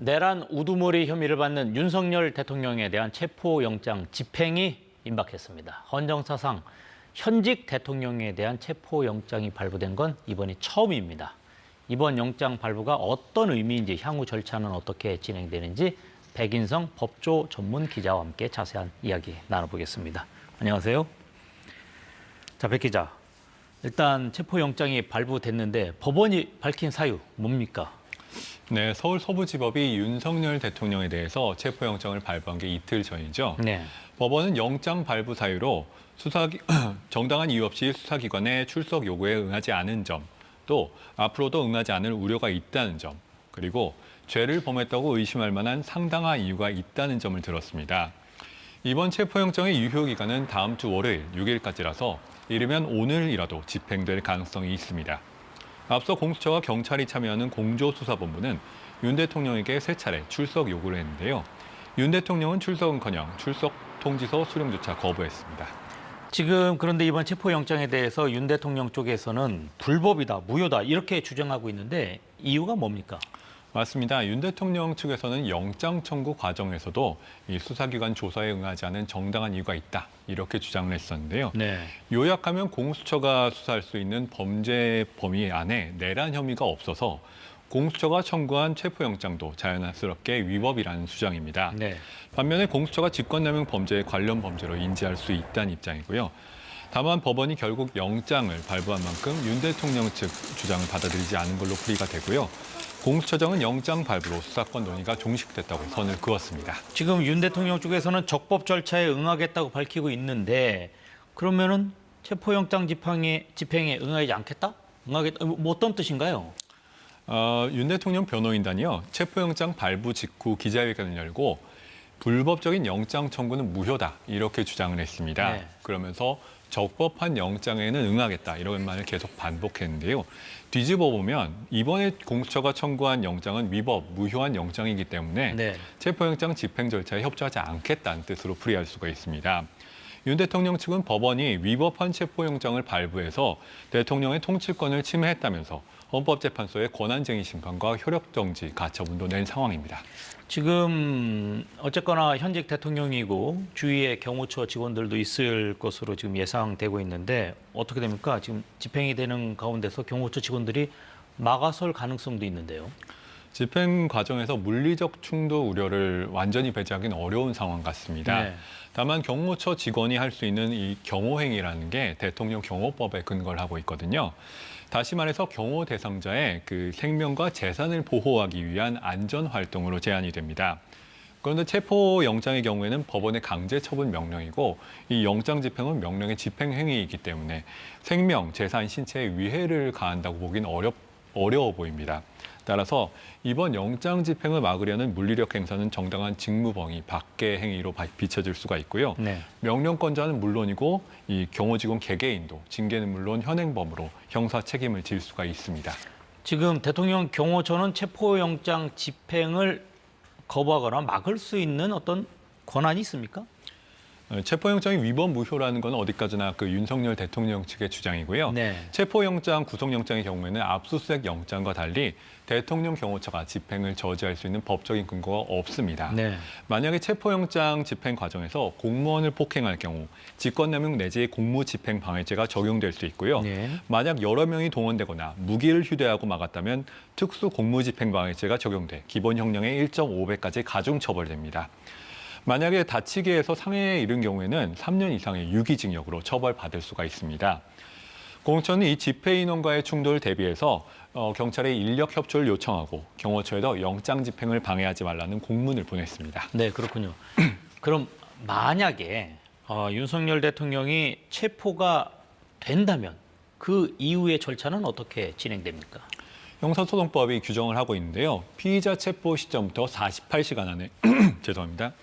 내란 우두머리 혐의를 받는 윤석열 대통령에 대한 체포영장 집행이 임박했습니다. 헌정사상 현직 대통령에 대한 체포영장이 발부된 건 이번이 처음입니다. 이번 영장 발부가 어떤 의미인지, 향후 절차는 어떻게 진행되는지 백인성 법조 전문 기자와 함께 자세한 이야기 나눠보겠습니다. 안녕하세요. 자, 백 기자. 일단 체포영장이 발부됐는데 법원이 밝힌 사유 뭡니까? 네, 서울 서부지법이 윤석열 대통령에 대해서 체포영장을 발부한 게 이틀 전이죠. 네. 법원은 영장 발부 사유로 정당한 이유 없이 수사기관의 출석 요구에 응하지 않은 점, 또 앞으로도 응하지 않을 우려가 있다는 점, 그리고 죄를 범했다고 의심할 만한 상당한 이유가 있다는 점을 들었습니다. 이번 체포영장의 유효기간은 다음 주 월요일 6일까지라서 이르면 오늘이라도 집행될 가능성이 있습니다. 앞서 공수처와 경찰이 참여하는 공조수사본부는 윤 대통령에게 세 차례 출석 요구를 했는데요. 윤 대통령은 출석은커녕 출석 통지서 수령조차 거부했습니다. 지금 그런데 이번 체포영장에 대해서 윤 대통령 쪽에서는 불법이다, 무효다 이렇게 주장하고 있는데 이유가 뭡니까? 맞습니다. 윤 대통령 측에서는 영장 청구 과정에서도 이 수사기관 조사에 응하지 않은 정당한 이유가 있다 이렇게 주장을 했었는데요. 네. 요약하면 공수처가 수사할 수 있는 범죄 범위 안에 내란 혐의가 없어서 공수처가 청구한 체포영장도 자연스럽게 위법이라는 주장입니다. 네. 반면에 공수처가 직권남용 범죄에 관련 범죄로 인지할 수 있다는 입장이고요. 다만 법원이 결국 영장을 발부한 만큼 윤 대통령 측 주장을 받아들이지 않은 걸로 풀이가 되고요. 공수처장은 영장 발부로 수사권 논의가 종식됐다고 선을 그었습니다. 지금 윤 대통령 쪽에서는 적법 절차에 응하겠다고 밝히고 있는데 그러면은 체포영장 집행에 응하지 않겠다? 응하겠다? 뭐 어떤 뜻인가요? 윤 대통령 변호인단이요. 체포영장 발부 직후 기자회견을 열고 불법적인 영장 청구는 무효다 이렇게 주장을 했습니다. 네. 그러면서 적법한 영장에는 응하겠다 이런 말을 계속 반복했는데요. 뒤집어 보면 이번에 공수처가 청구한 영장은 위법, 무효한 영장이기 때문에 네. 체포영장 집행 절차에 협조하지 않겠다는 뜻으로 풀이할 수가 있습니다. 윤 대통령 측은 법원이 위법한 체포영장을 발부해서 대통령의 통치권을 침해했다면서 헌법재판소의 권한쟁의 심판과 효력정지 가처분도 낸 상황입니다. 지금 어쨌거나 현직 대통령이고 주위에 경호처 직원들도 있을 것으로 지금 예상되고 있는데 어떻게 됩니까? 지금 집행이 되는 가운데서 경호처 직원들이 막아설 가능성도 있는데요. 집행 과정에서 물리적 충돌 우려를 완전히 배제하기는 어려운 상황 같습니다. 네. 다만 경호처 직원이 할 수 있는 이 경호행위라는 게 대통령 경호법에 근거를 하고 있거든요. 다시 말해서 경호 대상자의 그 생명과 재산을 보호하기 위한 안전 활동으로 제한이 됩니다. 그런데 체포 영장의 경우에는 법원의 강제 처분 명령이고 이 영장 집행은 명령의 집행 행위이기 때문에 생명, 재산, 신체에 위해를 가한다고 보기는 어려워 보입니다. 따라서 이번 영장 집행을 막으려는 물리력 행사는 정당한 직무범위 밖의 행위로 비춰질 수가 있고요. 네. 명령권자는 물론이고 이 경호직원 개개인도 징계는 물론 현행범으로 형사 책임을 질 수가 있습니다. 지금 대통령 경호처는 체포영장 집행을 거부하거나 막을 수 있는 어떤 권한이 있습니까? 체포영장이 위법 무효라는 건 어디까지나 그 윤석열 대통령 측의 주장이고요. 네. 체포영장, 구속영장의 경우에는 압수수색 영장과 달리 대통령 경호처가 집행을 저지할 수 있는 법적인 근거가 없습니다. 네. 만약에 체포영장 집행 과정에서 공무원을 폭행할 경우 직권남용 내지 공무집행 방해죄가 적용될 수 있고요. 네. 만약 여러 명이 동원되거나 무기를 휴대하고 막았다면 특수 공무집행 방해죄가 적용돼 기본 형량의 1.5배까지 가중 처벌됩니다. 만약에 다치게 해서 상해에 이른 경우에는 3년 이상의 유기징역으로 처벌받을 수가 있습니다. 공수처는 이 집회 인원과의 충돌을 대비해서 경찰에 인력 협조를 요청하고 경호처에도 영장 집행을 방해하지 말라는 공문을 보냈습니다. 네, 그렇군요. 그럼 만약에 윤석열 대통령이 체포가 된다면 그 이후의 절차는 어떻게 진행됩니까? 형사소송법이 규정을 하고 있는데요. 피의자 체포 시점부터 48시간 안에 죄송합니다.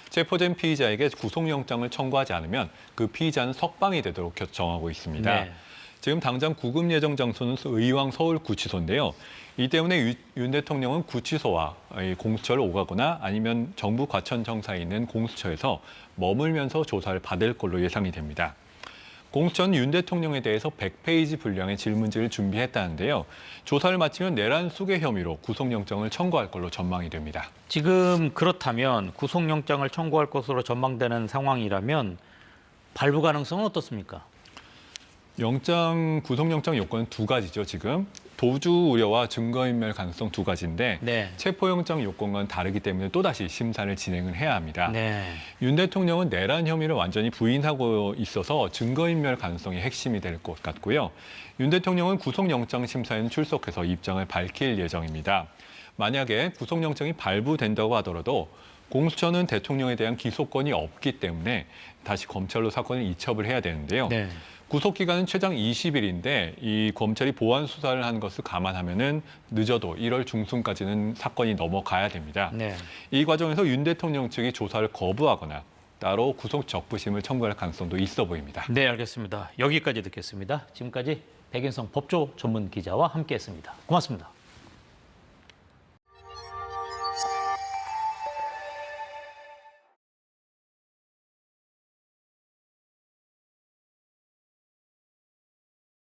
체포된 피의자에게 구속영장을 청구하지 않으면 그 피의자는 석방이 되도록 정하고 있습니다. 네. 지금 당장 구금 예정 장소는 의왕 서울구치소인데요. 이 때문에 윤 대통령은 구치소와 공수처를 오가거나 아니면 정부 과천청 사이에 있는 공수처에서 머물면서 조사를 받을 걸로 예상이 됩니다. 공수처는 윤 대통령에 대해서 100페이지 분량의 질문지를 준비했다는데요. 조사를 마치면 내란 수괴 혐의로 구속영장을 청구할 걸로 전망이 됩니다. 지금 그렇다면 구속영장을 청구할 것으로 전망되는 상황이라면 발부 가능성은 어떻습니까? 구속영장 요건은 두 가지죠, 지금. 도주 우려와 증거인멸 가능성 두 가지인데 네. 체포영장 요건과는 다르기 때문에 또다시 심사를 진행을 해야 합니다. 네. 윤 대통령은 내란 혐의를 완전히 부인하고 있어서 증거인멸 가능성이 핵심이 될 것 같고요. 윤 대통령은 구속영장 심사에는 출석해서 입장을 밝힐 예정입니다. 만약에 구속영장이 발부된다고 하더라도 공수처는 대통령에 대한 기소권이 없기 때문에 다시 검찰로 사건을 이첩을 해야 되는데요. 네. 구속기간은 최장 20일인데 이 검찰이 보완 수사를 한 것을 감안하면은 늦어도 1월 중순까지는 사건이 넘어가야 됩니다. 네. 이 과정에서 윤 대통령 측이 조사를 거부하거나 따로 구속 적부심을 청구할 가능성도 있어 보입니다. 네, 알겠습니다. 여기까지 듣겠습니다. 지금까지 백인성 법조 전문 기자와 함께했습니다. 고맙습니다.